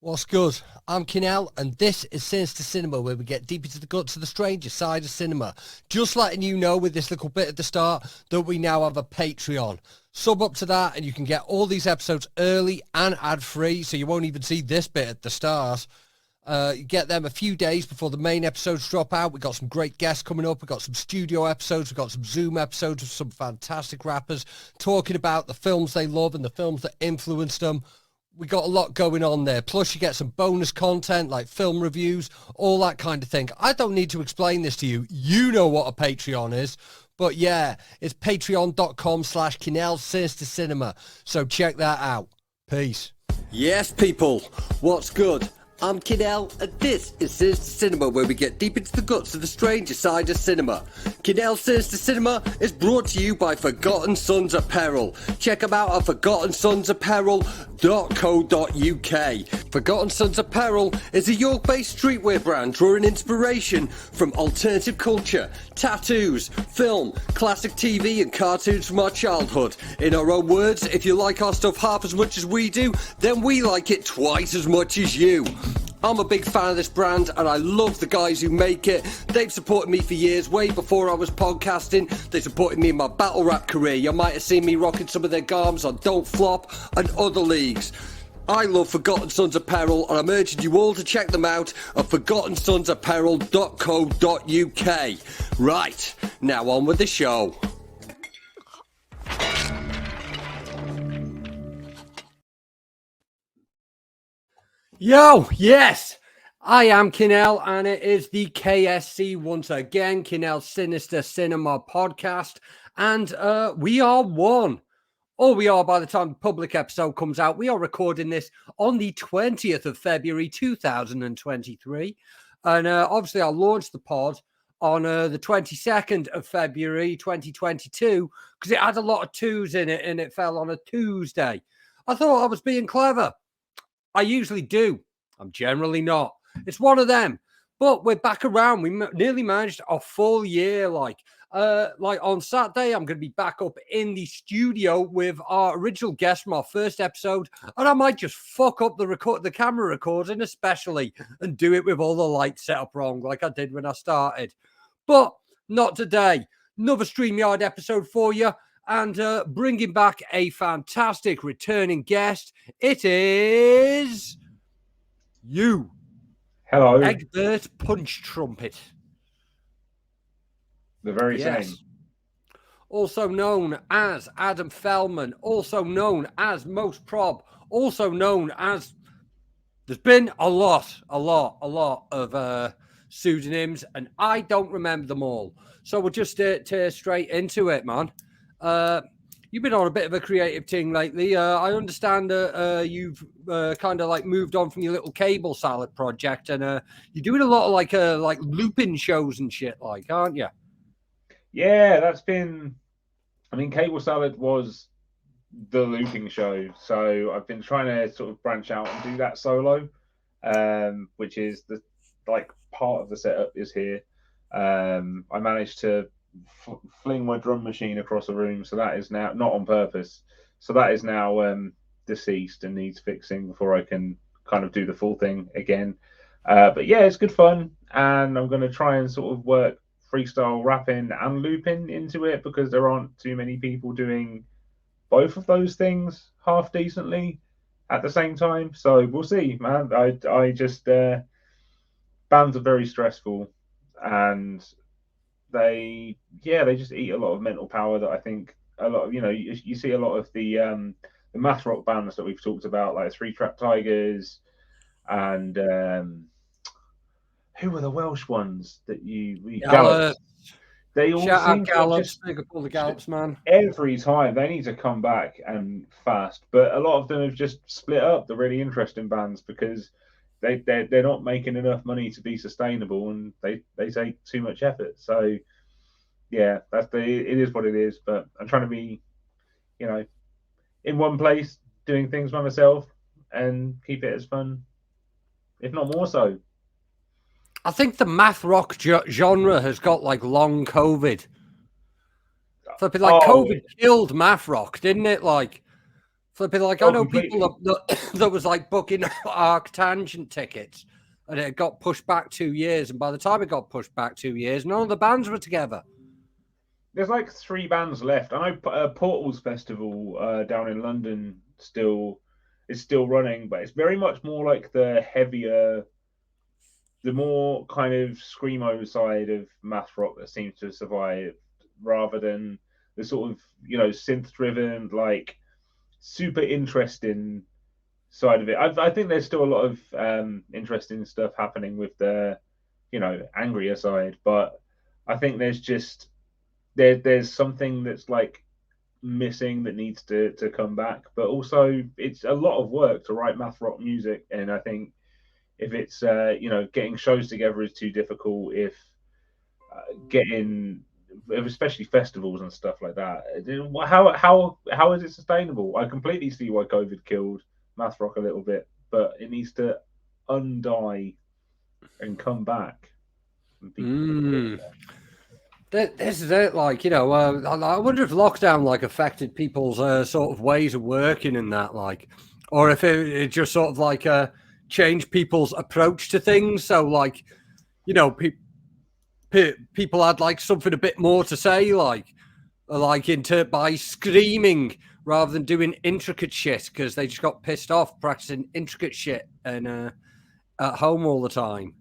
What's good? I'm Kinell, and this is Sinister Cinema, where we get deep into the guts of the stranger side of cinema. Just letting you know with this little bit at the start that we now have a Patreon. Sub up to that, and you can get all these episodes early and ad-free, so you won't even see this bit at the start. You get them a few days before the main episodes drop out. We've got some great guests coming up. We've got some studio episodes. We've got some Zoom episodes with some fantastic rappers talking about the films they love and the films that influenced them. We got a lot going on there. Plus, you get some bonus content like film reviews, all that kind of thing. I don't need to explain this to you. You know what a Patreon is. But yeah, it's patreon.com/Kinell Sinister Cinema. So check that out. Peace. Yes, people. What's good? I'm Kinell, and this is Sinister Cinema, where we get deep into the guts of the stranger side of cinema. Kinell Sinister Cinema is brought to you by Forgotten Sons Apparel. Check them out at forgottensonsapparel.co.uk. Forgotten Sons Apparel is a York-based streetwear brand drawing inspiration from alternative culture, tattoos, film, classic TV and cartoons from our childhood. In our own words, if you like our stuff half as much as we do, then we like it twice as much as you. I'm a big fan of this brand and I love the guys who make it. They've supported me for years, way before I was podcasting. They supported me in my battle rap career. You might have seen me rocking some of their garms on Don't Flop and other leagues. I love Forgotten Sons Apparel and I'm urging you all to check them out at forgottensonsapparel.co.uk. Right, now on with the show. Yo, yes, I am Kinell, and it is the KSC once again, Kinell Sinister Cinema podcast, and we are one. Or we are by the time the public episode comes out. We are recording this on the 20th of February, 2023, and obviously I launched the pod on the 22nd of February, 2022, because it had a lot of twos in it, and it fell on a Tuesday. I thought I was being clever. I usually do. I'm generally not. It's one of them. But we're back around. We nearly managed a full year. Like on Saturday, I'm going to be back up in the studio with our original guest from our first episode. And I might just fuck up the camera recording, especially, and do it with all the lights set up wrong, like I did when I started. But not today. Another StreamYard episode for you. And bringing back a fantastic returning guest, it is you. Hello. Egbert Punch Trumpet. The very same. Also known as Adam Felman, also known as Most Prob, also known as... There's been a lot of pseudonyms, and I don't remember them all. So we'll just tear straight into it, man. You've been on a bit of a creative thing lately. I understand you've kind of like moved on from your little cable salad project, and you're doing a lot of like looping shows and shit, like, aren't you? Yeah, that's been. I mean, Cable Salad was the looping show, so I've been trying to sort of branch out and do that solo, which is the part of the setup is here. I managed to fling my drum machine across a room, so that is now not on purpose. So that is now deceased and needs fixing before I can kind of do the full thing again. But yeah, it's good fun, and I'm going to try and sort of work freestyle rapping and looping into it because there aren't too many people doing both of those things half decently at the same time. So we'll see, man. I just bands are very stressful, and they just eat a lot of mental power that I think a lot of, you see a lot of the math rock bands that we've talked about, like Three Trap Tigers and who were the Welsh ones that we Gallops. They all shout seem out Gallops, big up all the Gallops, man. Every time they need to come back and fast, but a lot of them have just split up, the really interesting bands, because they're not making enough money to be sustainable, and they take too much effort. So yeah, it is what it is. But I'm trying to be, in one place doing things by myself and keep it as fun, if not more so. I think the math rock genre has got like long COVID. Flipping like COVID killed math rock, didn't it? Like Flipping like, I know people that was like booking Arctangent tickets, and it got pushed back 2 years. And by the time it got pushed back 2 years, none of the bands were together. There's like 3 bands left. I know Portals Festival down in London is still running, but it's very much more like the heavier, the more kind of screamo side of math rock that seems to have survived, rather than the sort of synth driven, like super interesting side of it. I think there's still a lot of interesting stuff happening with the angrier side, but I think there's something that's like missing that needs to come back. But also, it's a lot of work to write math rock music, and I think if it's getting shows together is too difficult, if especially festivals and stuff like that, how is it sustainable? I completely see why COVID killed math rock a little bit, but it needs to undie and come back. This is it, like, I wonder if lockdown like affected people's sort of ways of working and that, like, or if it just sort of like changed people's approach to things. So, like, people had like something a bit more to say, like by screaming rather than doing intricate shit, because they just got pissed off practicing intricate shit and at home all the time.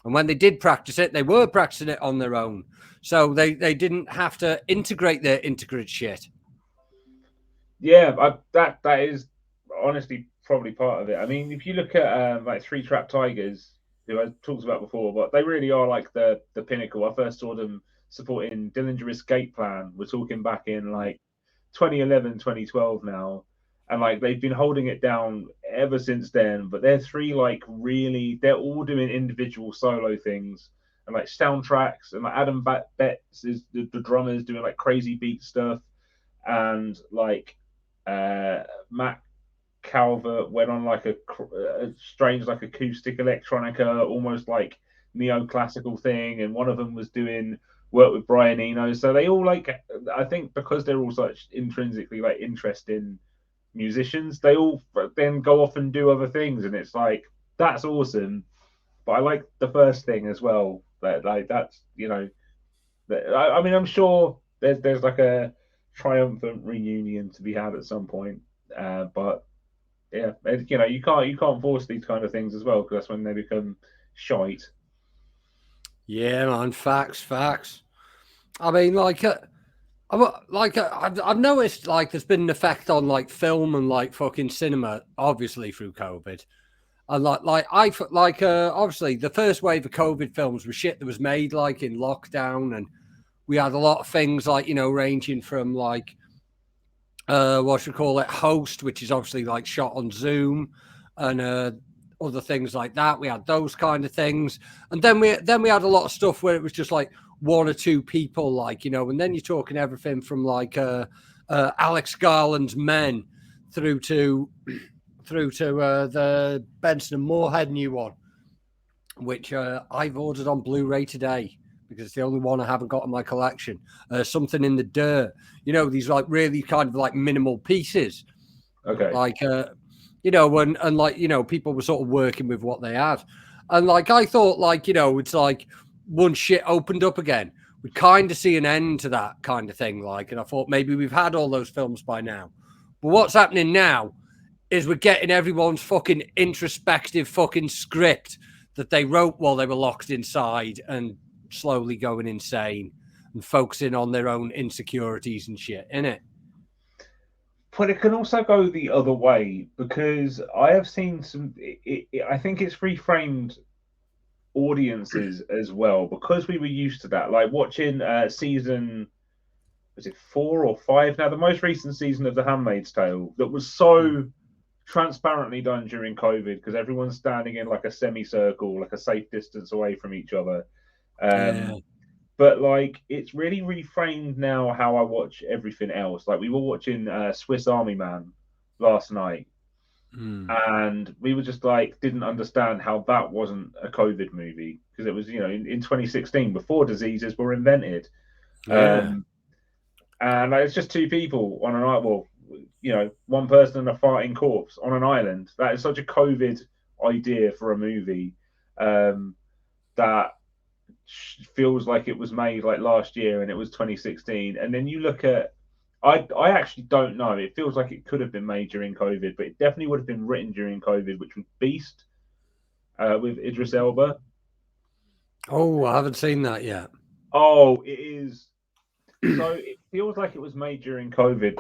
And when they did practice it, they were practicing it on their own. So they didn't have to integrate their intricate shit. Yeah, that is honestly probably part of it. I mean, if you look at like Three Trapped Tigers, who I talked about before, but they really are like the pinnacle. I first saw them supporting Dillinger Escape Plan. We're talking back in like 2011, 2012 now. And like they've been holding it down ever since then. But they're three like really, they're all doing individual solo things and like soundtracks. And like Adam Betts is the drummer, is doing like crazy beat stuff. And like Matt Calvert went on like a strange like acoustic electronica, almost like neoclassical thing. And one of them was doing work with Brian Eno. So they all like, I think because they're all such intrinsically like interesting musicians, they all then go off and do other things, and it's like that's awesome. But I like the first thing as well. That like that's I mean I'm sure there's like a triumphant reunion to be had at some point, but yeah, you can't force these kind of things as well, because that's when they become shite. Yeah, man, facts. I mean, I've noticed like there's been an effect on like film and like fucking cinema, obviously through COVID, and obviously the first wave of COVID films was shit that was made like in lockdown, and we had a lot of things like ranging from like Host, which is obviously like shot on Zoom, and other things like that. We had those kind of things, and then we had a lot of stuff where it was just like one or two people, like and then you're talking everything from like Alex Garland's Men through to the Benson and Moorhead new one, which I've ordered on Blu-ray today because it's the only one I haven't got in my collection. Something in the Dirt, these like really kind of like minimal pieces. Okay. Like and like people were sort of working with what they had, and like I thought like it's like once shit opened up again, we'd kind of see an end to that kind of thing, like, and I thought maybe we've had all those films by now. But what's happening now is we're getting everyone's fucking introspective fucking script that they wrote while they were locked inside and slowly going insane and focusing on their own insecurities and shit, innit? But it can also go the other way, because I have seen some. I think it's reframed audiences as well, because we were used to that. Like watching season, was it 4 or 5 now? The most recent season of The Handmaid's Tale, that was so transparently done during COVID, because everyone's standing in like a semicircle, like a safe distance away from each other. But like it's really reframed now how I watch everything else. Like we were watching Swiss Army Man last night, and we were just like didn't understand how that wasn't a COVID movie, because it was in 2016, before diseases were invented. And it's just two people on an island. Well, one person and a farting corpse on an island. That is such a COVID idea for a movie that feels like it was made like last year and it was 2016. And then you look at, I actually don't know. It feels like it could have been made during COVID, but it definitely would have been written during COVID, which was Beast with Idris Elba. Oh, I haven't seen that yet. Oh, it is. So it feels like it was made during COVID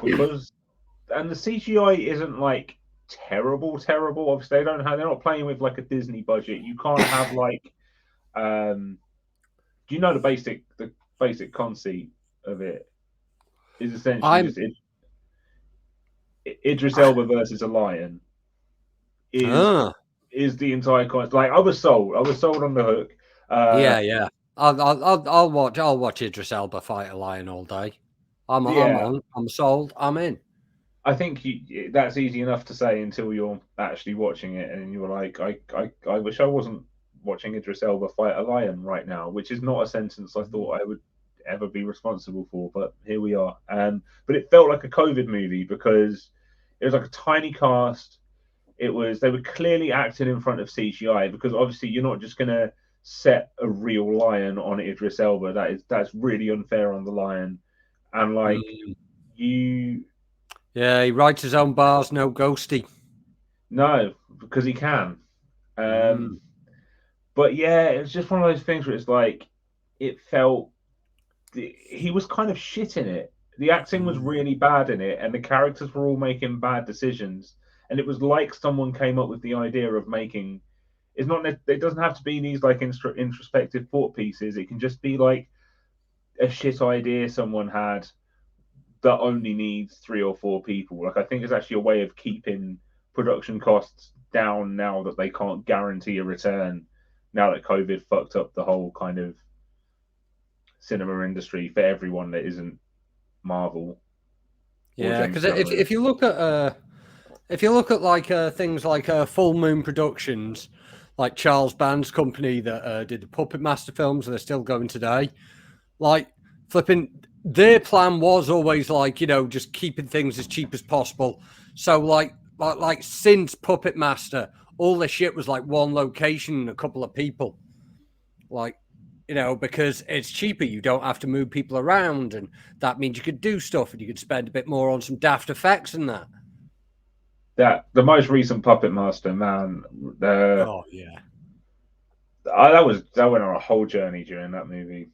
and the CGI isn't like terrible. Obviously, they're not playing with like a Disney budget. You can't have like, do you know the basic conceit of it is essentially just Idris Elba versus a lion is the entire concept. Like I was sold on the hook. Yeah. I'll watch Idris Elba fight a lion all day. I'm on. I'm sold. I'm in. I think that's easy enough to say until you're actually watching it and you're like, I wish I wasn't watching Idris Elba fight a lion right now, which is not a sentence I thought I would ever be responsible for, but here we are. But it felt like a COVID movie because it was like a tiny cast. They were clearly acting in front of CGI because obviously you're not just gonna set a real lion on Idris Elba. That's really unfair on the lion, and like Yeah, he writes his own bars, no ghosty. No, because he can. But yeah, it was just one of those things where it's like it felt he was kind of shit in it. The acting was really bad in it, and the characters were all making bad decisions. And it was like someone came up with the idea of making. It's not. It doesn't have to be these like introspective thought pieces. It can just be like a shit idea someone had that only needs 3 or 4 people. Like I think it's actually a way of keeping production costs down now that they can't guarantee a return. Now that COVID fucked up the whole kind of cinema industry for everyone that isn't Marvel. Yeah, because if you look at like things like Full Moon Productions, like Charles Band's company that did the Puppet Master films, and they're still going today. Like flipping, their plan was always like just keeping things as cheap as possible. So like since Puppet Master, all the shit was like one location and a couple of people, like. Because it's cheaper. You don't have to move people around, and that means you could do stuff, and you could spend a bit more on some daft effects and that. The most recent Puppet Master, man. Oh yeah, that went on a whole journey during that movie.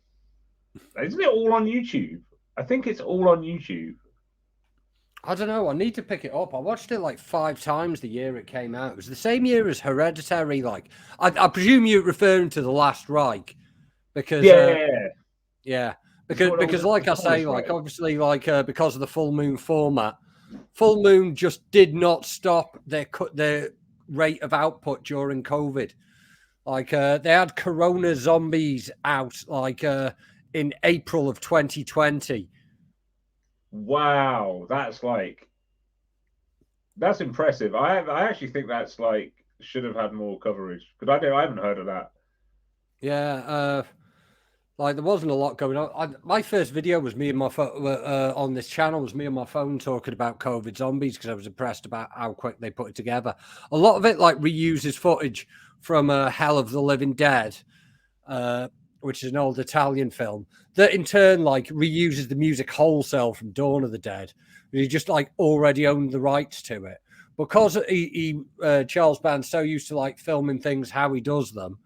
Isn't it all on YouTube? I think it's all on YouTube. I don't know. I need to pick it up. I watched it like 5 times the year it came out. It was the same year as Hereditary. Like, I presume you're referring to The Last Reich, because because like I say, like obviously, like because of the Full Moon format, Full Moon just did not stop their rate of output during COVID. Like they had Corona Zombies out like in April of 2020. Wow, that's impressive. I actually think that's like should have had more coverage because I haven't heard of that. Yeah, like there wasn't a lot going on. My first video was me and my phone on this channel was me and my phone talking about COVID zombies because I was impressed about how quick they put it together. A lot of it like reuses footage from Hell of the Living Dead, which is an old Italian film that in turn like reuses the music wholesale from Dawn of the Dead. He just like already owned the rights to it because Charles Band's so used to like filming things how he does them,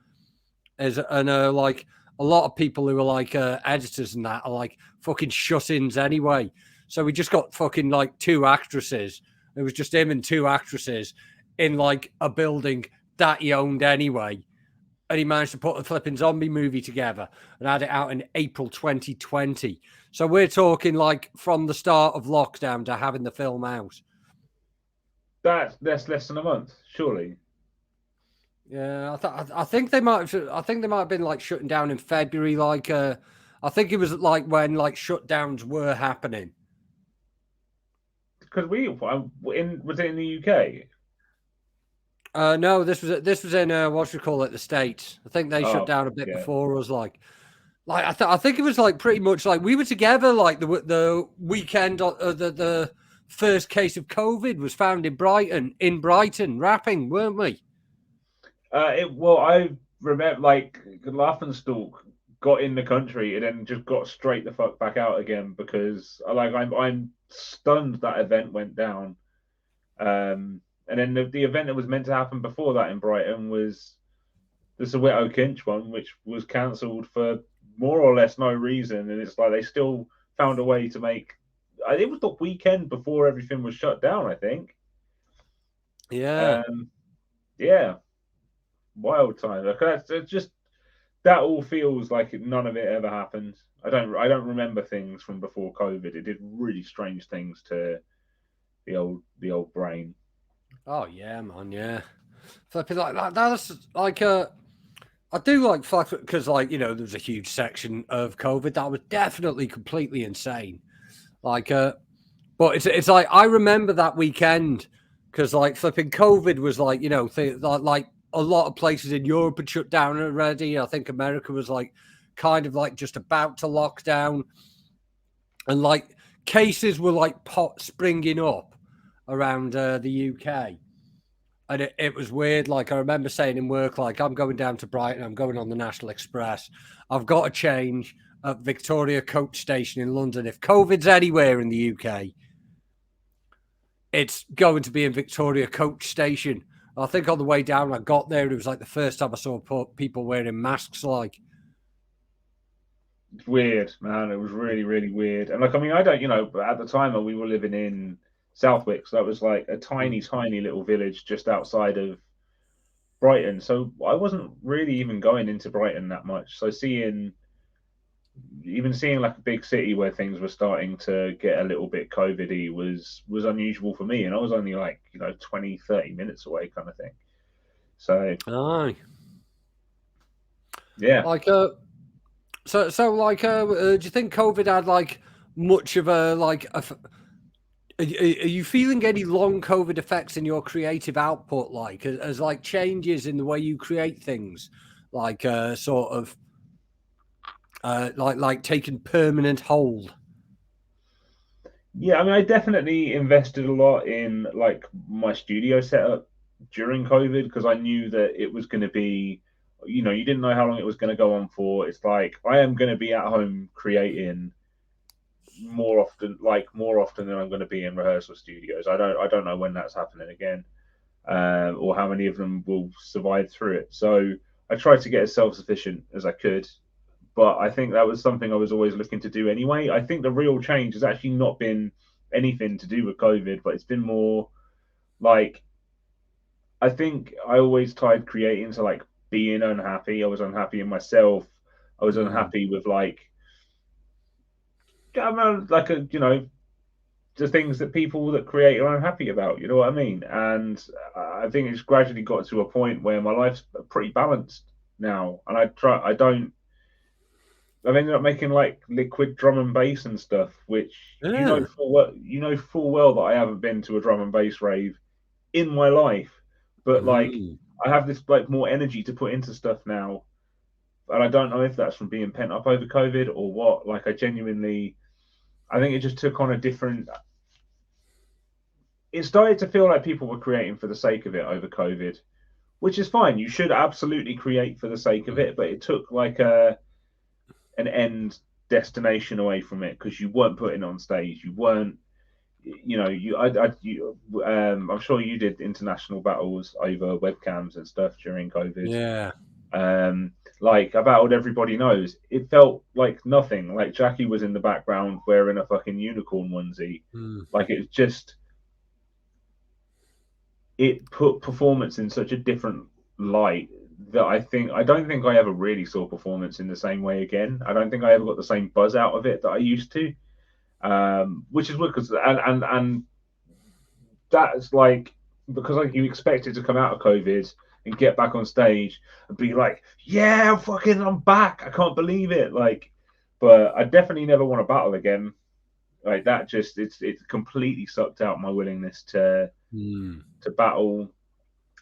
like a lot of people who are like editors and that are like fucking shut-ins anyway. So we just got fucking like 2 actresses. It was just him and 2 actresses in like a building that he owned anyway. And he managed to put a flipping zombie movie together and had it out in April 2020. So we're talking like from the start of lockdown to having the film out. That's less than a month, surely. Yeah, I think they might have been like shutting down in February. Like, I think it was like when like shutdowns were happening. Because was it in the UK? No, this was in what you call it, the States. I think they shut down a bit before us. Like I think it was like pretty much like we were together like the weekend the first case of COVID was found in Brighton, rapping, weren't we? I remember like Laughenstalk got in the country and then just got straight the fuck back out again because I'm stunned that event went down. And then the event that was meant to happen before that in Brighton was the Soweto Kinch one, which was cancelled for more or less no reason. And it's like they still found a way to make. It was the weekend before everything was shut down, I think. Yeah. Yeah. Wild time. Like it's just that all feels like none of it ever happened. I don't remember things from before COVID. It did really strange things to the old brain. Oh yeah, man, yeah. Flipping like that. That's like I do like because like there was a huge section of COVID that was definitely completely insane. Like but it's like I remember that weekend because like flipping COVID was like like a lot of places in Europe had shut down already. I think America was like kind of like just about to lock down, and like cases were like springing up around the UK. And it was weird. Like I remember saying in work, like I'm going down to Brighton, I'm going on the National Express. I've got to change at Victoria Coach Station in London. If COVID's anywhere in the UK, it's going to be in Victoria Coach Station. I think on the way down, I got there. It was like the first time I saw people wearing masks. Like, it's weird, man. It was really, really weird. And like, I mean, I don't, at the time we were living in Southwick, so that was like a tiny, tiny little village just outside of Brighton. So I wasn't really even going into Brighton that much. So seeing like a big city where things were starting to get a little bit COVID-y was unusual for me. And I was only like, 20, 30 minutes away kind of thing. So, aye. yeah. Like, so like, do you think COVID had like much of a like are you feeling any long COVID effects in your creative output, like as like changes in the way you create things, like sort of like taking permanent hold? Yeah, I mean, I definitely invested a lot in like my studio setup during COVID because I knew that it was going to be, you didn't know how long it was going to go on for. It's like I am going to be at home creating more often than I'm going to be in rehearsal studios. I don't know when that's happening again, or how many of them will survive through it. So I tried to get as self-sufficient as I could, but I think that was something I was always looking to do anyway. I think the real change has actually not been anything to do with COVID, but it's been more like I think I always tied creating to like being unhappy. I was unhappy in myself. I was unhappy with like the things that people that create are unhappy about. You know what I mean? And I think it's gradually got to a point where my life's pretty balanced now, and I've ended up making like liquid drum and bass and stuff, which Yeah. full well that I haven't been to a drum and bass rave in my life, but like Mm. I have this like more energy to put into stuff now, and I don't know if that's from being pent up over COVID or what. Like I think it just took on a different. It started to feel like people were creating for the sake of it over COVID, which is fine. You should absolutely create for the sake of it, but it took like an end destination away from it because you weren't putting on stage. You weren't, I'm sure you did international battles over webcams and stuff during COVID. Yeah. Like I battled Everybody Knows. It felt like nothing. Like Jackie was in the background wearing a fucking unicorn onesie. Mm. Like it put performance in such a different light that I don't think I ever really saw performance in the same way again. I don't think I ever got the same buzz out of it that I used to. Which is weird because and that's like because like you expected to come out of COVID and get back on stage and be like, yeah, fucking, I'm back. I can't believe it. Like, but I definitely never want to battle again. Like that, just it's completely sucked out my willingness to battle.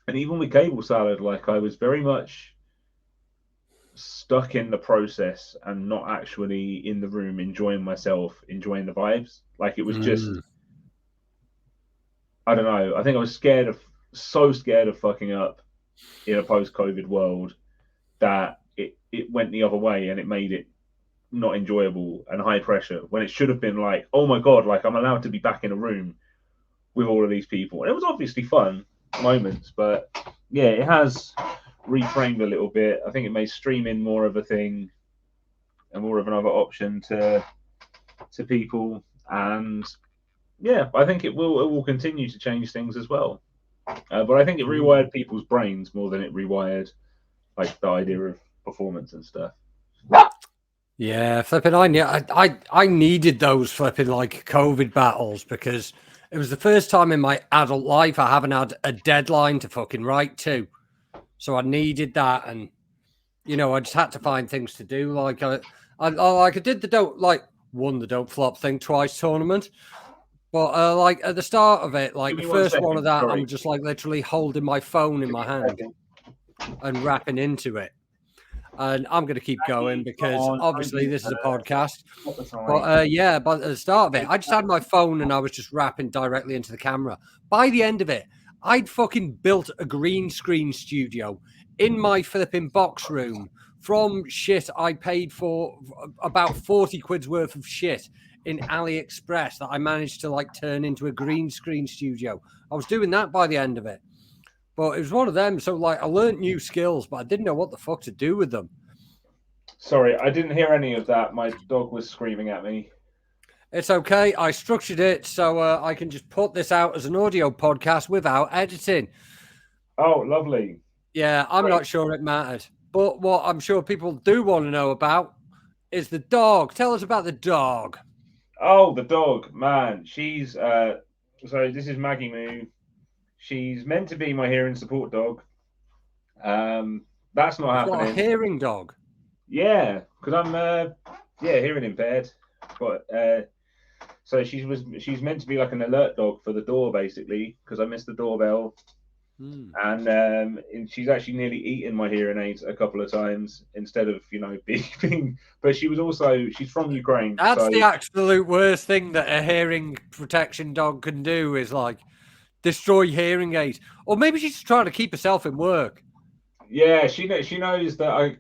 And even with Cable Salad, like I was very much stuck in the process and not actually in the room enjoying myself, enjoying the vibes. Like it was just I don't know. I think I was so scared of fucking up in a post-COVID world that it went the other way and it made it not enjoyable and high pressure when it should have been like, oh my God, like I'm allowed to be back in a room with all of these people. And it was obviously fun moments, but yeah, it has reframed a little bit. I think it made streaming more of a thing and more of another option to people. And yeah, I think it will continue to change things as well. But I think it rewired people's brains more than it rewired like the idea of performance and stuff. Yeah, flipping. I needed those flipping like COVID battles because it was the first time in my adult life I haven't had a deadline to fucking write to. So I needed that, and I just had to find things to do. Like I did the won the don't flop thing twice tournament, but like at the start of it, like Give the me one first one second. of that, Sorry. I'm just like literally holding my phone in my hand and rapping into it. And I'm going to keep going because obviously this is a podcast. But yeah, but at the start of it, I just had my phone and I was just rapping directly into the camera. By the end of it, I'd fucking built a green screen studio in my flipping box room from shit I paid for about 40 quid's worth of shit in AliExpress that I managed to like turn into a green screen studio. I was doing that by the end of it. But it was one of them. So like I learned new skills, but I didn't know what the fuck to do with them. Sorry, I didn't hear any of that. My dog was screaming at me. It's okay. I structured it so I can just put this out as an audio podcast without editing. Oh, lovely. Yeah, I'm not sure it mattered. But what I'm sure people do want to know about is the dog. Tell us about the dog. Oh, the dog, man. She's so this is Maggie Moo. She's meant to be my hearing support dog. That's not You've got a happening. hearing dog. Yeah, because I'm hearing impaired. But so she's meant to be like an alert dog for the door basically because I missed the doorbell. And she's actually nearly eaten my hearing aids a couple of times instead of being. But she's from Ukraine. That's so the absolute worst thing that a hearing protection dog can do is like destroy hearing aids. Or maybe she's just trying to keep herself in work. Yeah, she knows that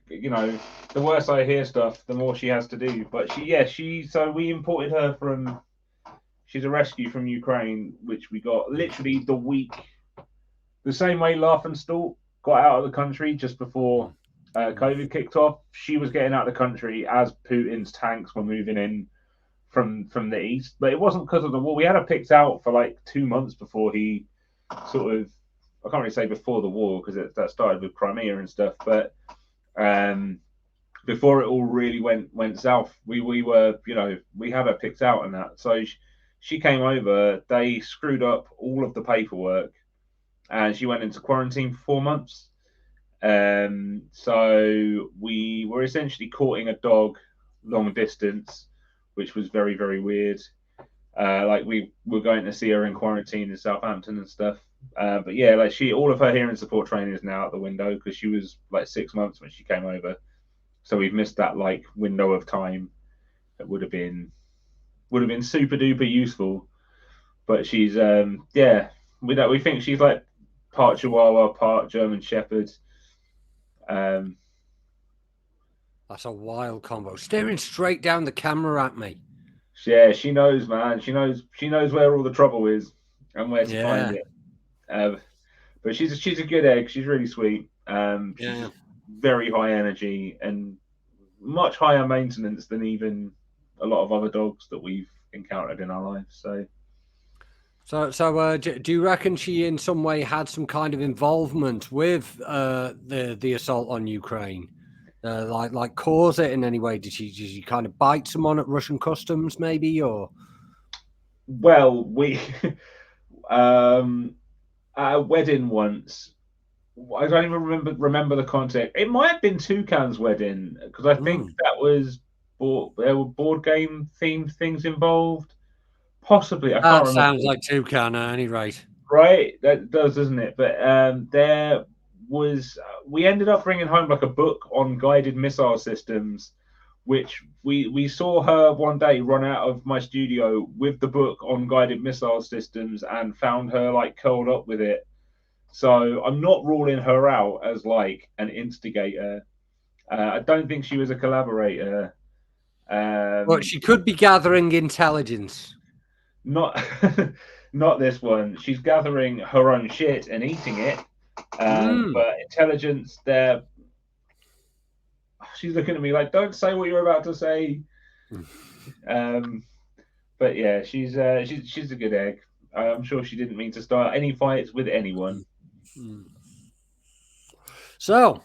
the worse I hear stuff, the more she has to do. But so we imported her from. She's a rescue from Ukraine, which we got literally the same way Laugh and Stalk got out of the country just before COVID kicked off. She was getting out of the country as Putin's tanks were moving in from the east. But it wasn't because of the war. We had her picked out for like 2 months before he sort of. I can't really say before the war because that started with Crimea and stuff. But before it all really went south, we were we had her picked out and that. So she came over. They screwed up all of the paperwork. And she went into quarantine for 4 months. So we were essentially courting a dog long distance, which was very, very weird. Like we were going to see her in quarantine in Southampton and stuff. But yeah, like all of her hearing support training is now out the window because she was like 6 months when she came over. So we've missed that like window of time that would have been super duper useful. But she's we think she's like part Chihuahua, part German Shepherd. That's a wild combo. Staring straight down the camera at me. Yeah, she knows, man. She knows where all the trouble is and where to find it. But she's a good egg. She's really sweet. She's very high energy and much higher maintenance than even a lot of other dogs that we've encountered in our lives. So, do you reckon she in some way had some kind of involvement with the assault on Ukraine? Like cause it in any way? Did she kind of bite someone at Russian customs, maybe, or? Well, we at a wedding once. I don't even remember the context. It might have been Toucan's wedding because I think that was there were board game themed things involved. Possibly, I can't remember. That sounds like Toucan at any rate. Right, that does, doesn't it? But we ended up bringing home like a book on guided missile systems, which we saw her one day run out of my studio with the book on guided missile systems and found her like curled up with it. So I'm not ruling her out as like an instigator. I don't think she was a collaborator. But she could be gathering intelligence. Not not this one. She's gathering her own shit and eating it. But intelligence, there. She's looking at me like, "Don't say what you're about to say." But yeah, she's a good egg. I'm sure she didn't mean to start any fights with anyone. So,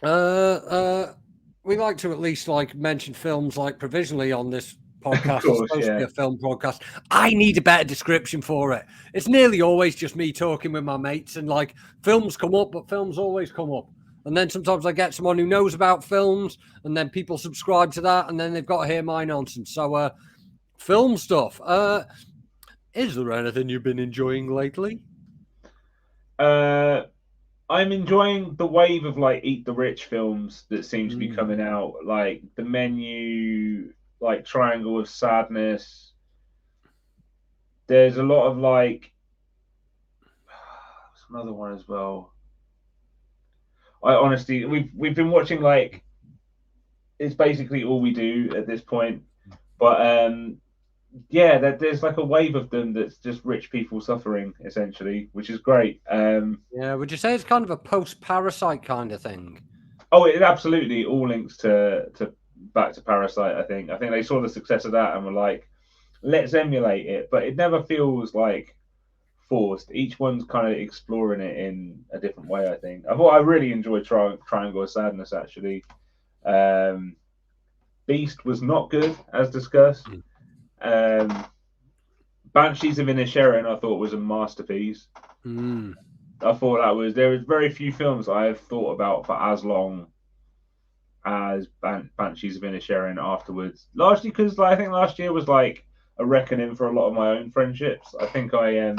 we like to at least like mention films like provisionally on this podcast. Course, it's supposed to be a film podcast. I need a better description for it. It's nearly always just me talking with my mates, and like films come up, but films always come up. And then sometimes I get someone who knows about films, and then people subscribe to that, and then they've got to hear my nonsense. So, film stuff. Is there anything you've been enjoying lately? I'm enjoying the wave of like Eat the Rich films that seem to be coming out, like The Menu, like Triangle of Sadness. There's a lot of like another one as well. I honestly, we've been watching like it's basically all we do at this point, but yeah, there's like a wave of them that's just rich people suffering essentially, which is great. Yeah, would you say it's kind of a post-Parasite kind of thing? Oh, it absolutely all links to back to Parasite. I think they saw the success of that and were like, let's emulate it, but it never feels like forced. Each one's kind of exploring it in a different way. I think I really enjoyed Triangle of Sadness actually. Beast was not good as discussed. Banshees of Inisherin I thought was a masterpiece. I thought there was very few films I have thought about for as long as Banshees of Inisherin afterwards. Largely because I think last year was like a reckoning for a lot of my own friendships. I think I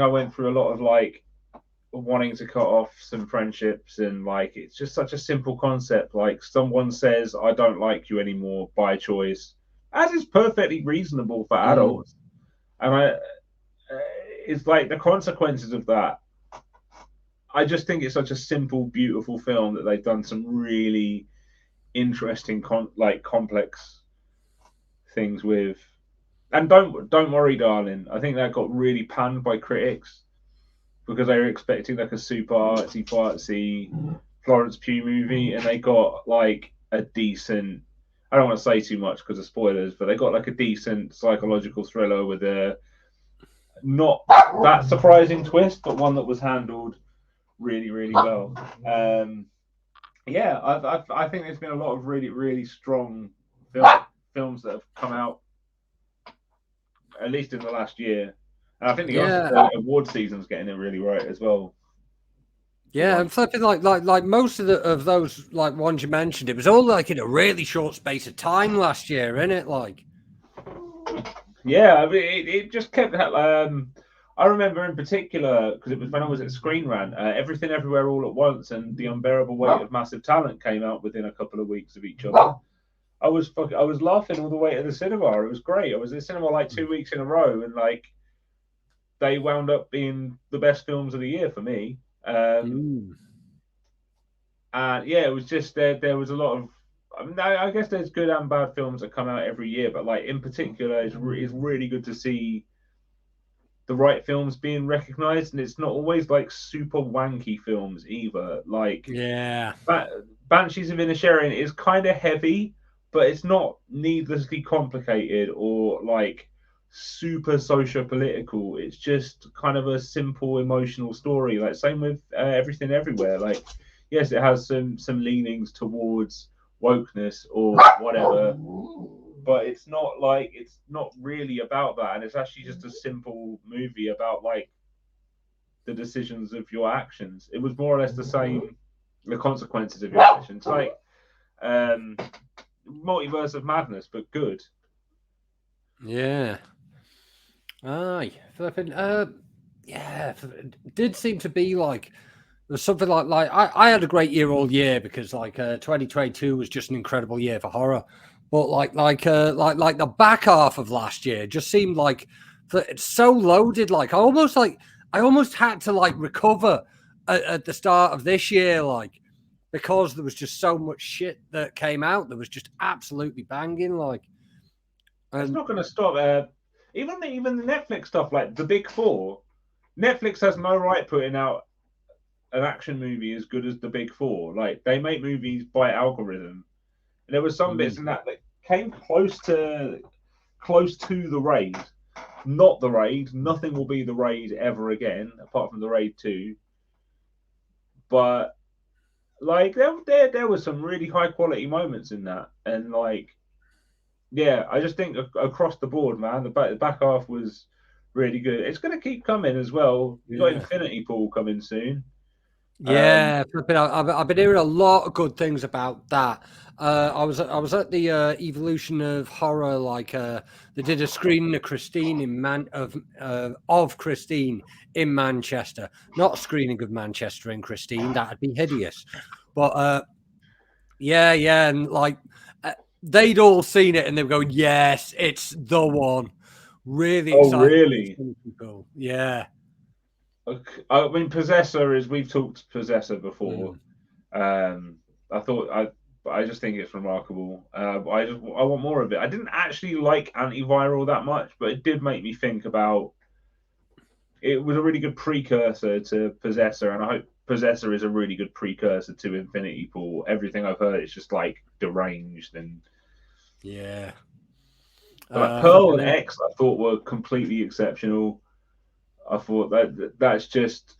went through a lot of like wanting to cut off some friendships, and like it's just such a simple concept. Like someone says, "I don't like you anymore" by choice, as is perfectly reasonable for adults, and it's like the consequences of that. I just think it's such a simple, beautiful film that they've done some really interesting, complex things with. And don't worry, darling. I think that got really panned by critics because they were expecting like a super artsy Florence Pugh movie, and they got like a decent. I don't want to say too much because of spoilers, but they got like a decent psychological thriller with a not that surprising twist, but one that was handled really, really well. Yeah, I think there's been a lot of really, really strong films that have come out, at least in the last year. And I think the award season's getting it really right as well. Yeah, I'm flipping like most of those like ones you mentioned. It was all like in a really short space of time last year, innit? It like. Yeah, I mean, it just kept. I remember in particular because it was when I was at Screen Rant, Everything Everywhere All at Once and The Unbearable Weight of Massive Talent came out within a couple of weeks of each other. I was laughing all the way to the cinema. It was great. I was in the cinema like 2 weeks in a row, and like they wound up being the best films of the year for me. And yeah, it was just there was a lot of. I mean, I guess there's good and bad films that come out every year, but like in particular, it's really good to see the right films being recognized, and it's not always like super wanky films either. Like Banshees of Inisherin is kind of heavy, but it's not needlessly complicated or like super socio-political. It's just kind of a simple emotional story. Like same with Everything Everywhere. Like yes, it has some leanings towards wokeness or whatever, but it's not really about that, and it's actually just a simple movie about like the decisions of your actions. It was more or less the same, the consequences of your actions, like Multiverse of Madness, but good. Yeah. Aye, flipping. Yeah, it did seem to be like There's something like I had a great year all year because 2022 was just an incredible year for horror, but like the back half of last year just seemed like it's so loaded. Like I almost had to like recover at the start of this year, like because there was just so much shit that came out that was just absolutely banging. Like, It's not going to stop. Even the Netflix stuff, like the Big Four. Netflix has no right putting out an action movie as good as the Big Four. Like they make movies by algorithm. And there were some bits in that came close to the Raid. Not the Raid. Nothing will be the Raid ever again, apart from the Raid 2. But like there were some really high quality moments in that, and like yeah, I just think across the board, man, the back half was really good. It's going to keep coming as well. You got Infinity Pool coming soon. Yeah, I've been hearing a lot of good things about that. I was at the Evolution of Horror, like they did a screening of Christine of Christine in Manchester. Not a screening of Manchester in Christine, that'd be hideous. But yeah, and like they'd all seen it and they were going, yes, it's the one. Really excited. Oh, really? Cool. Yeah. I mean, we've talked Possessor before. I just think it's remarkable. I want more of it. I didn't actually like Antiviral that much, but it did make me think about. It was a really good precursor to Possessor, and I hope Possessor is a really good precursor to Infinity Pool. Everything I've heard is just like deranged and yeah. Like Pearl and X, I thought were completely exceptional. I thought that's just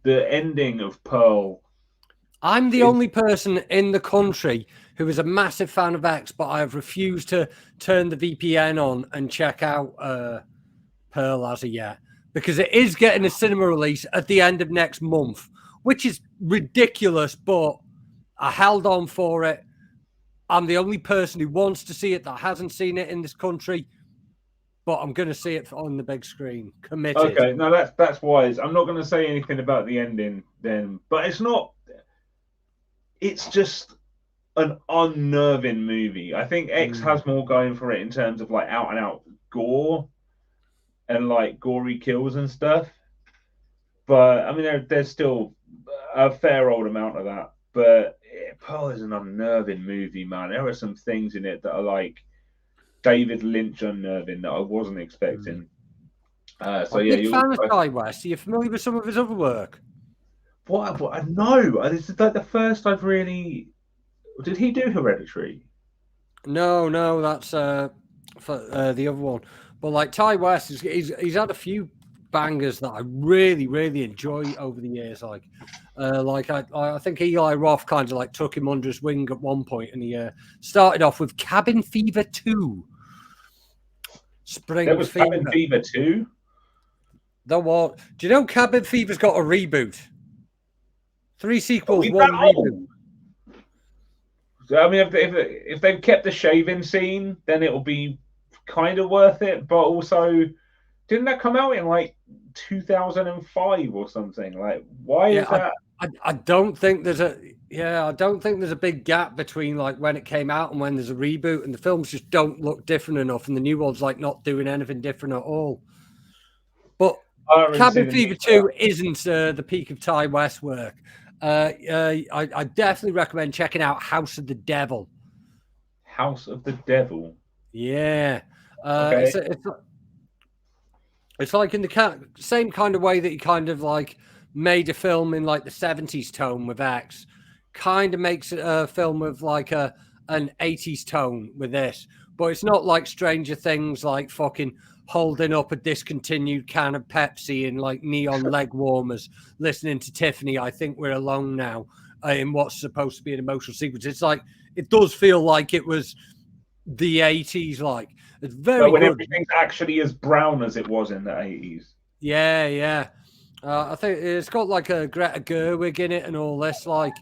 the ending of Pearl. I'm the only person in the country who is a massive fan of X, but I have refused to turn the VPN on and check out Pearl as of yet, because it is getting a cinema release at the end of next month, which is ridiculous, but I held on for it. I'm the only person who wants to see it that hasn't seen it in this country, but I'm going to see it on the big screen. Committed. Okay, no, that's wise. I'm not going to say anything about the ending then, but it's not. It's just an unnerving movie. I think X has more going for it in terms of like out and out gore and like gory kills and stuff. But I mean, there's still a fair old amount of that. But Pearl is an unnerving movie, man. There are some things in it that are like David Lynch unnerving that I wasn't expecting. Big fan of Ty West. Are you familiar with some of his other work? What? No, this is like the first I've really. Did he do Hereditary? No, that's for the other one. But like Ty West, he's had a few bangers that I really, really enjoy over the years. Like I think Eli Roth kind of like took him under his wing at one point, and he started off with Cabin Fever 2. There was Cabin Fever 2? The what? Do you know Cabin Fever's got a reboot? 3 sequels, 1 reboot. I mean, if they've kept the shaving scene, then it'll be kind of worth it. But also, didn't that come out in like 2005 or something? Like, why is that? I don't think there's a big gap between like when it came out and when there's a reboot, and the films just don't look different enough, and the new one's like not doing anything different at all. But Cabin Fever 2 isn't the peak of Ty West work. I definitely recommend checking out House of the Devil. House of the Devil. Yeah. Okay. It's like in the same kind of way that he kind of like made a film in like the 70s tone with X. Kind of makes a film with like an 80s tone with this. But it's not like Stranger Things, like fucking holding up a discontinued can of Pepsi and like neon leg warmers, listening to Tiffany, I Think We're Alone Now, in what's supposed to be an emotional sequence. It's like, it does feel like it was the 80s, like. It's very when good. Everything's actually as brown as it was in the 80s. Yeah. I think it's got like a Greta Gerwig in it and all this, like,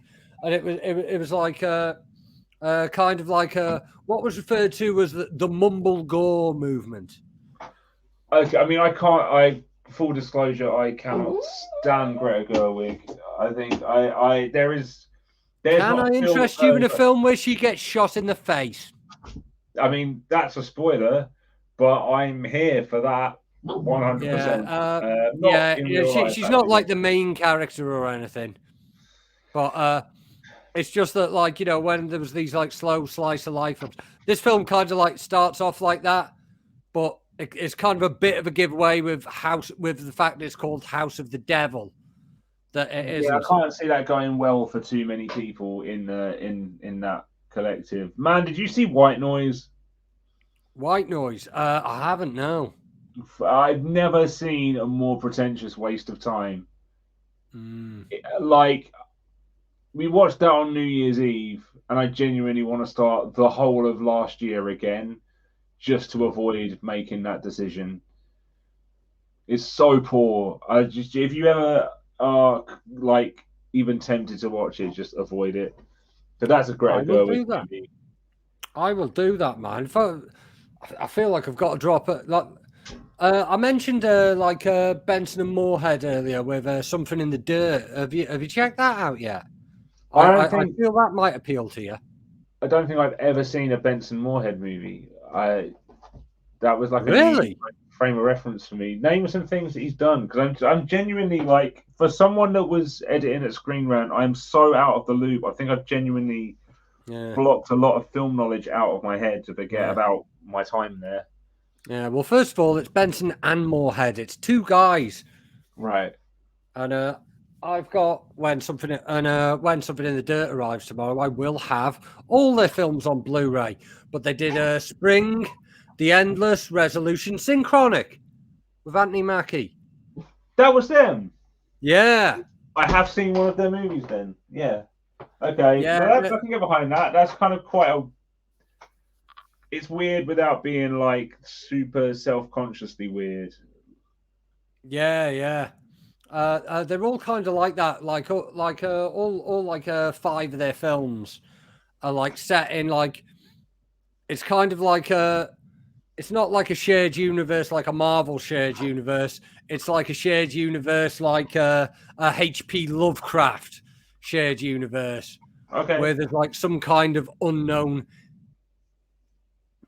and it was like kind of like what was referred to as the mumble gore movement. Okay, I mean, full disclosure, I cannot stand Greta Gerwig. I think there's Can not I a film. interest you in a film where she gets shot in the face? I mean, that's a spoiler, but I'm here for that 100%. Not in real life. She's not like the main character or anything, but it's just that, like, when there was these like slow slice of life films, this film kind of like starts off like that, but it's kind of a bit of a giveaway with the fact that it's called House of the Devil. That it isn't. Yeah, I can't see that going well for too many people in that collective. Man, did you see White Noise? White Noise? I haven't. No. I've never seen a more pretentious waste of time. Like, we watched that on New Year's Eve, and I genuinely want to start the whole of last year again, just to avoid making that decision. It's so poor. If you ever are like even tempted to watch it, just avoid it. But that's a Greta Gerwig movie. I will do that, man. I feel like I've got to drop it. Like, I mentioned Benson and Moorhead earlier with Something in the Dirt. Have you checked that out yet? I feel that might appeal to you. I don't think I've ever seen a Benson Moorhead movie. That was like really a frame of reference for me. Name some things that he's done, because I'm genuinely, like, for someone that was editing at Screen Rant, I'm so out of the loop. I think I've genuinely blocked a lot of film knowledge out of my head to forget about my time there. Yeah, well, first of all, it's Benson and Moorhead. It's two guys, right? And I've got when something in the Dirt arrives tomorrow, I will have all their films on Blu-ray. But they did Spring, The Endless, Resolution, Synchronic with Anthony Mackie. That was them. Yeah, I have seen one of their movies. Then, yeah, okay. Yeah, I can get behind that. That's kind of quite a. It's weird without being like super self-consciously weird. Yeah. They're all kind of like that. All 5 of their films are like set in like. It's kind of like it's not like a shared universe, like a Marvel shared universe. It's like a shared universe, like a H.P. Lovecraft shared universe. Okay. Where there's like some kind of unknown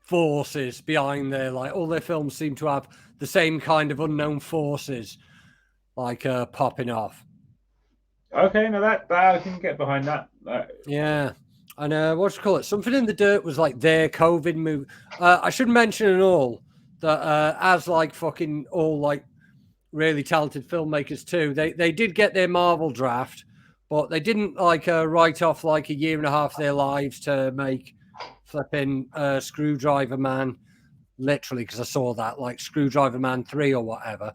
forces behind there. Like all their films seem to have the same kind of unknown forces, like popping off. Okay, now that I can get behind that. Yeah. And what do you call it? Something in the Dirt was like their COVID movie. I should mention and all that as like fucking all like really talented filmmakers too, they did get their Marvel draft, but they didn't like write off like a year and a half of their lives to make flipping Screwdriver Man, literally, because I saw that like Screwdriver Man 3 or whatever.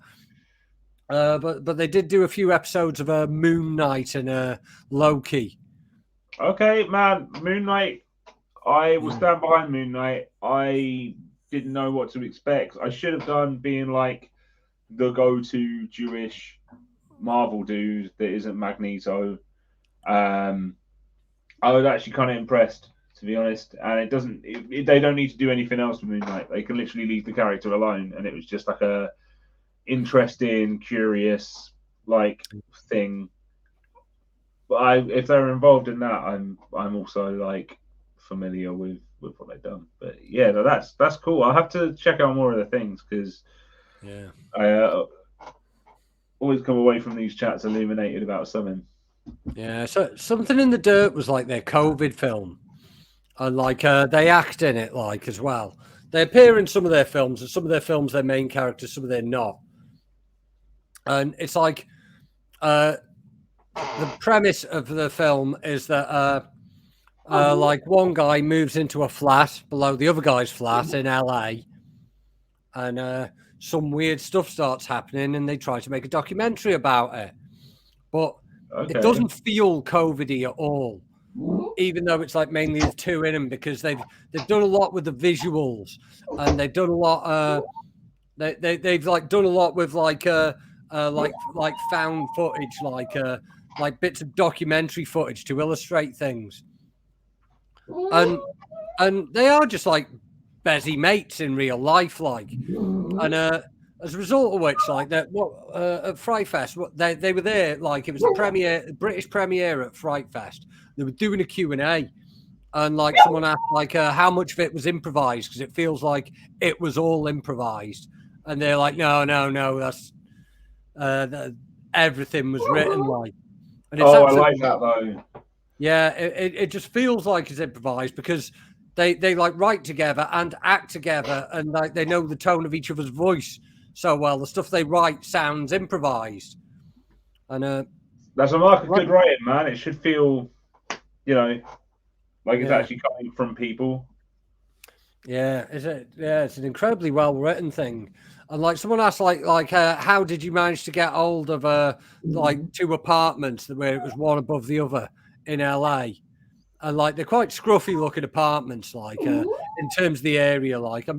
But they did do a few episodes of Moon Knight and Loki. Okay, man, Moon Knight. I will stand behind Moon Knight. I didn't know what to expect. I should have done being like the go-to Jewish Marvel dude that isn't Magneto. I was actually kind of impressed, to be honest. And it doesn't. They don't need to do anything else with Moon Knight. They can literally leave the character alone, and it was just like a interesting, curious like thing. But if they're involved in that, I'm also like familiar with what they've done. But yeah, no, that's cool. I'll have to check out more of the things because I always come away from these chats illuminated about something. Yeah, so Something in the Dirt was like their COVID film, and like they act in it like as well. They appear in some of their films, and some of their films they're main characters, some of they're not. And it's like the premise of the film is that like one guy moves into a flat below the other guy's flat in LA, and some weird stuff starts happening, and they try to make a documentary about it, but it doesn't feel COVID-y at all, even though it's like mainly the two in them, because they've done a lot with the visuals, and they've done a lot. They've like done a lot with like found footage, like bits of documentary footage to illustrate things, and they are just like busy mates in real life, like, and As a result of which, like that, at Fright Fest, they were there, like it was the British premiere at Fright Fest. They were doing a Q&A, and like someone asked, like, how much of it was improvised, because it feels like it was all improvised, and they're like, no, that's everything was written, like. And it's I like that though. Yeah, it just feels like it's improvised because they like write together and act together, and like they know the tone of each other's voice so well. The stuff they write sounds improvised, and that's a mark of good writing, man. It should feel, like it's actually coming from people. Yeah, it's an incredibly well written thing. And like someone asked, like how did you manage to get hold of like 2 apartments where it was one above the other in LA? And like they're quite scruffy looking apartments, like in terms of the area. Like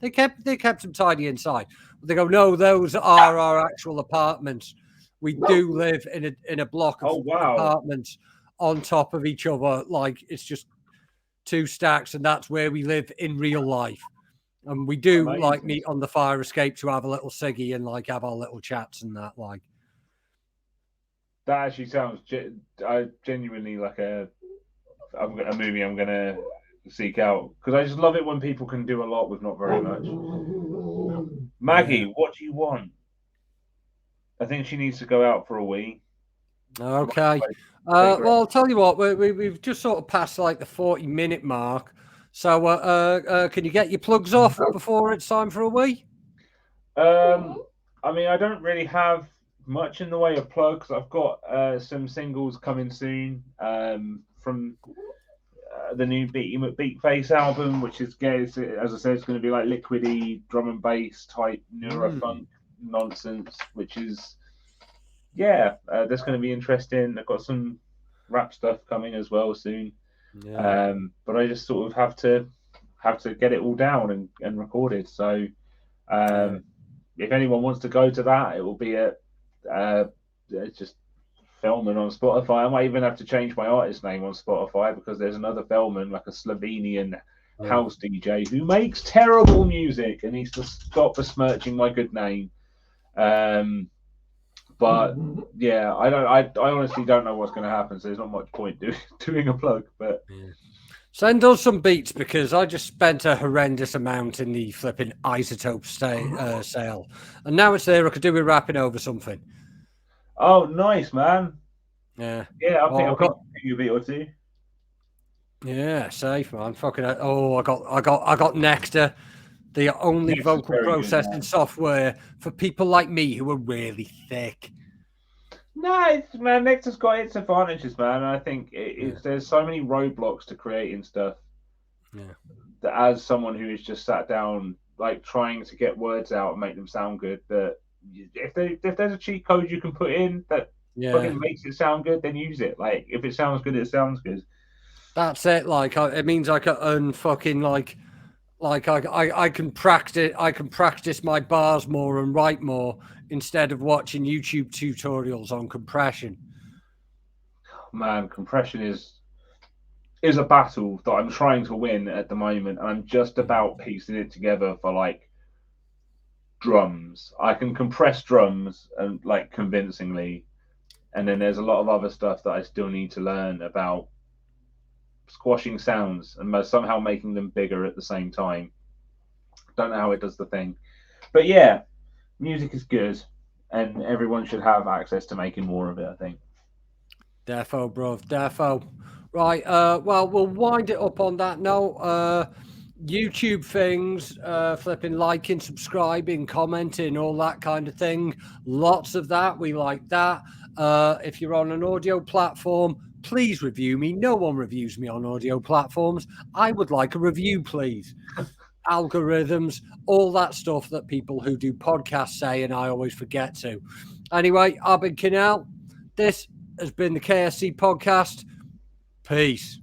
they kept them tidy inside. But they go, no, those are our actual apartments. We do live in a block of apartments on top of each other. Like it's just 2 stacks, and that's where we live in real life. And we do like meet on the fire escape to have a little ciggy and like have our little chats and that. Like that actually sounds genuinely like a movie I'm gonna seek out, because I just love it when people can do a lot with not very much. Maggie, what do you want? I think she needs to go out for a wee. Okay. Well, I'll tell you what, we've just sort of passed like the 40-minute mark. So can you get your plugs off before it's time for a wee? I mean, I don't really have much in the way of plugs. I've got some singles coming soon from the new Beat Face album, which is, as I said, it's going to be like liquidy drum and bass type neurofunk nonsense, which is that's going to be interesting. I've got some rap stuff coming as well soon. But I just sort of have to get it all down and recorded. So if anyone wants to go to that, it will be at just Felman on Spotify. I might even have to change my artist name on Spotify, because there's another Felman, like a Slovenian house DJ who makes terrible music and needs to stop besmirching my good name. But yeah, I honestly don't know what's going to happen, so there's not much point doing a plug. But send us some beats, because I just spent a horrendous amount in the flipping Isotope sale, and now it's there. I could do with wrapping over something. Oh, nice, man. Yeah. I think I'll got you a beat or two. Yeah, safe, man. Fucking I got Nectar, the only vocal processing software for people like me who are really thick. No, man, Nectar's got its advantages, man. And I think there's so many roadblocks to creating stuff. Yeah. That as someone who has just sat down, like trying to get words out and make them sound good, that if there's a cheat code you can put in that fucking makes it sound good, then use it. Like if it sounds good, it sounds good. That's it. Like it means I can unfucking like I can practice my bars more and write more instead of watching YouTube tutorials on compression. Man, compression is a battle that I'm trying to win at the moment, and I'm just about piecing it together for like drums. I can compress drums and like convincingly, and then there's a lot of other stuff that I still need to learn about squashing sounds and somehow making them bigger at the same time. Don't know how it does the thing, but yeah, music is good, and everyone should have access to making more of it, I think. Defo, bro, defo. Right, well, we'll wind it up on that note. YouTube things, flipping, liking, subscribing, commenting, all that kind of thing. Lots of that. We like that. If you're on an audio platform, please review me. No one reviews me on audio platforms. I would like a review, please. Algorithms, all that stuff that people who do podcasts say, and I always forget to. Anyway, I've been Kinell. This has been the KSC podcast. Peace.